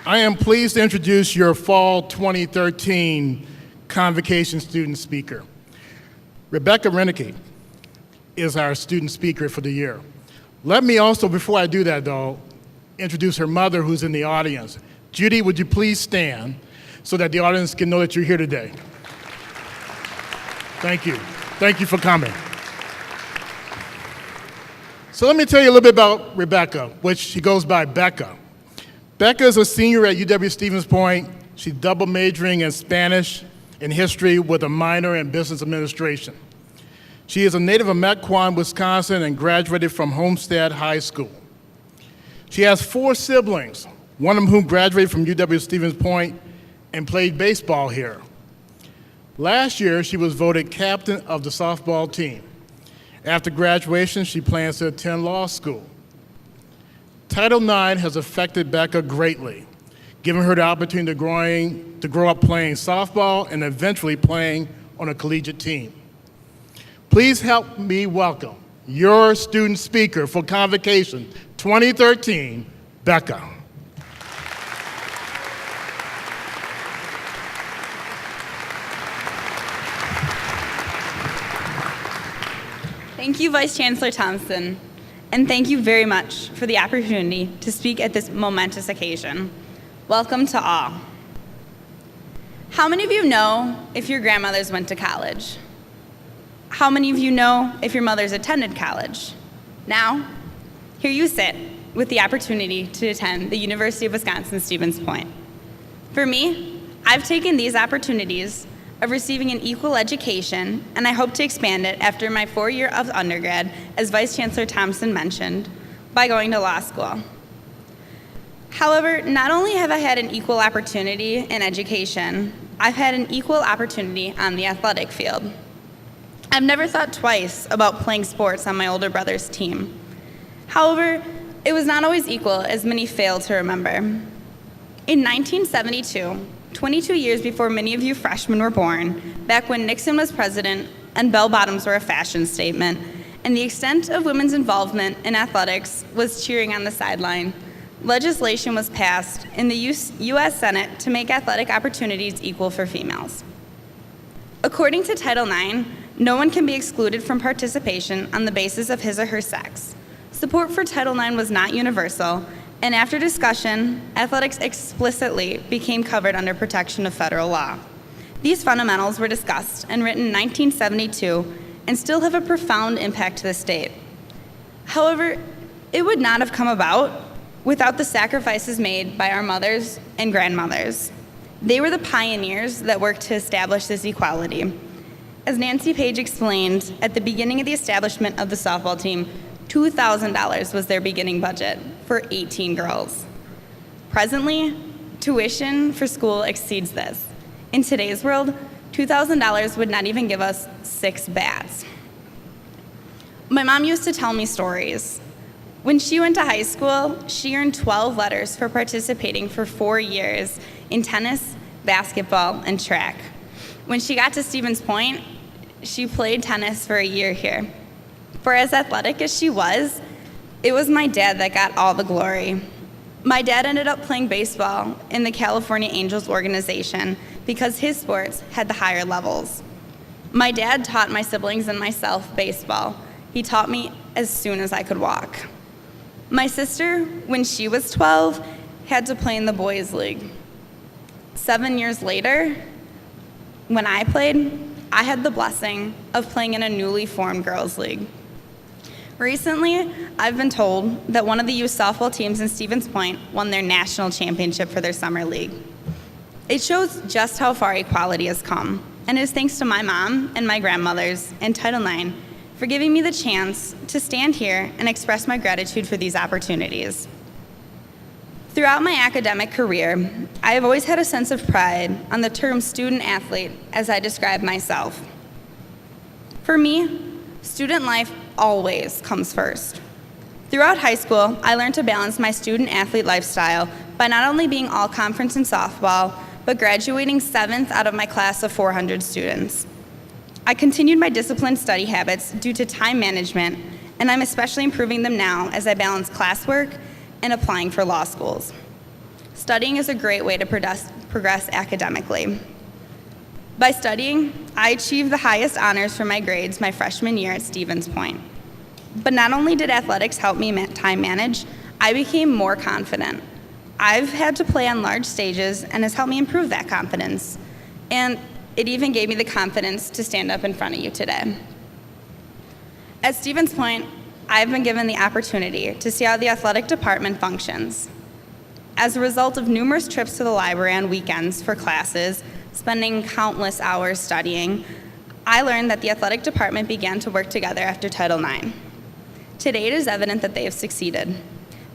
I am pleased to introduce your Fall 2013 Convocation student speaker. Rebekah Rennicke is our student speaker for the year. Let me also, before I do that though, introduce her mother who's in the audience. Judy, would you please stand so that the audience can know that you're here today? Thank you. Thank you for coming. So let me tell you a little bit about Rebekah, which she goes by Becca. Becca is a senior at UW-Stevens Point. She's double majoring in Spanish and history with a minor in business administration. She is a native of Mequon, Wisconsin, and graduated from Homestead High School. She has 4 siblings, one of whom graduated from UW-Stevens Point and played baseball here. Last year, she was voted captain of the softball team. After graduation, she plans to attend law school. Title IX has affected Becca greatly, giving her the opportunity to grow up playing softball and eventually playing on a collegiate team. Please help me welcome your student speaker for Convocation 2013, Becca. Thank you, Vice Chancellor Thompson, and thank you very much for the opportunity to speak at this momentous occasion. Welcome to all. How many of you know if your grandmothers went to college? How many of you know if your mothers attended college? Now, here you sit with the opportunity to attend the University of Wisconsin-Stevens Point. For me, I've taken these opportunities of receiving an equal education, and I hope to expand it after my 4 year of undergrad, as Vice Chancellor Thompson mentioned, by going to law school. However, not only have I had an equal opportunity in education, I've had an equal opportunity on the athletic field. I've never thought twice about playing sports on my older brother's team. However, it was not always equal, as many fail to remember. In 1972, 22 years before many of you freshmen were born, back when Nixon was president and bell-bottoms were a fashion statement, and the extent of women's involvement in athletics was cheering on the sideline, legislation was passed in the U.S. Senate to make athletic opportunities equal for females. According to Title IX, no one can be excluded from participation on the basis of his or her sex. Support for Title IX was not universal, and after discussion, athletics explicitly became covered under protection of federal law. These fundamentals were discussed and written in 1972 and still have a profound impact to this date. However, it would not have come about without the sacrifices made by our mothers and grandmothers. They were the pioneers that worked to establish this equality. As Nancy Page explained, at the beginning of the establishment of the softball team, $2,000 was their beginning budget for 18 girls. Presently, tuition for school exceeds this. In today's world, $2,000 would not even give us 6 bats. My mom used to tell me stories. When she went to high school, she earned 12 letters for participating for 4 years in tennis, basketball, and track. When she got to Stevens Point, she played tennis for a year here. For as athletic as she was, it was my dad that got all the glory. My dad ended up playing baseball in the California Angels organization because his sports had the higher levels. My dad taught my siblings and myself baseball. He taught me as soon as I could walk. My sister, when she was 12, had to play in the boys' league. 7 years later, when I played, I had the blessing of playing in a newly formed girls' league. Recently, I've been told that one of the youth softball teams in Stevens Point won their national championship for their summer league. It shows just how far equality has come, and it is thanks to my mom and my grandmothers and Title IX for giving me the chance to stand here and express my gratitude for these opportunities. Throughout my academic career, I have always had a sense of pride on the term student athlete as I describe myself. For me, student life always comes first. Throughout high school, I learned to balance my student athlete lifestyle by not only being all conference in softball, but graduating 7th out of my class of 400 students. I continued my disciplined study habits due to time management, and I'm especially improving them now as I balance classwork and applying for law schools. studying is a great way to progress academically. By studying, I achieved the highest honors for my grades my freshman year at Stevens Point. But not only did athletics help me time manage, I became more confident. I've had to play on large stages and has helped me improve that confidence. And it even gave me the confidence to stand up in front of you today. At Stevens Point, I've been given the opportunity to see how the athletic department functions. As a result of numerous trips to the library on weekends for classes, spending countless hours studying, I learned that the athletic department began to work together after Title IX. Today, it is evident that they have succeeded.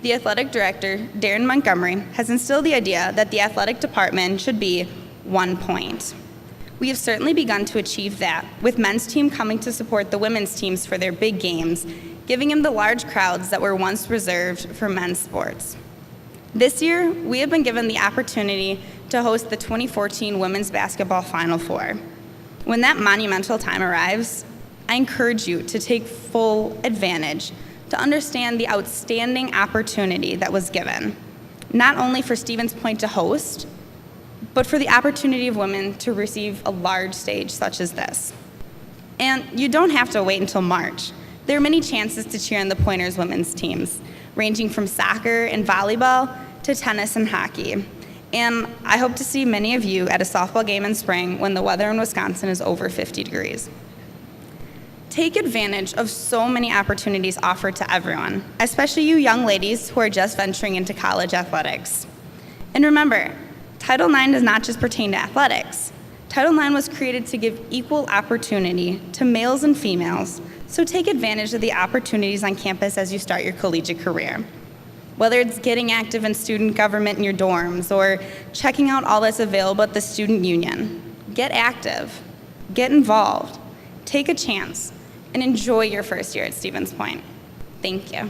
The athletic director, Darren Montgomery, has instilled the idea that the athletic department should be 1 point. We have certainly begun to achieve that, with men's team coming to support the women's teams for their big games, giving them the large crowds that were once reserved for men's sports. This year, we have been given the opportunity to host the 2014 Women's Basketball Final Four. When that monumental time arrives, I encourage you to take full advantage, to understand the outstanding opportunity that was given, not only for Stevens Point to host, but for the opportunity of women to receive a large stage such as this. And you don't have to wait until March. There are many chances to cheer on the Pointers women's teams, ranging from soccer and volleyball to tennis and hockey. And I hope to see many of you at a softball game in spring when the weather in Wisconsin is over 50 degrees. Take advantage of so many opportunities offered to everyone, especially you young ladies who are just venturing into college athletics. And remember, Title IX does not just pertain to athletics. Title IX was created to give equal opportunity to males and females, so take advantage of the opportunities on campus as you start your collegiate career. Whether it's getting active in student government in your dorms or checking out all that's available at the student union, get active, get involved, take a chance, and enjoy your first year at Stevens Point. Thank you.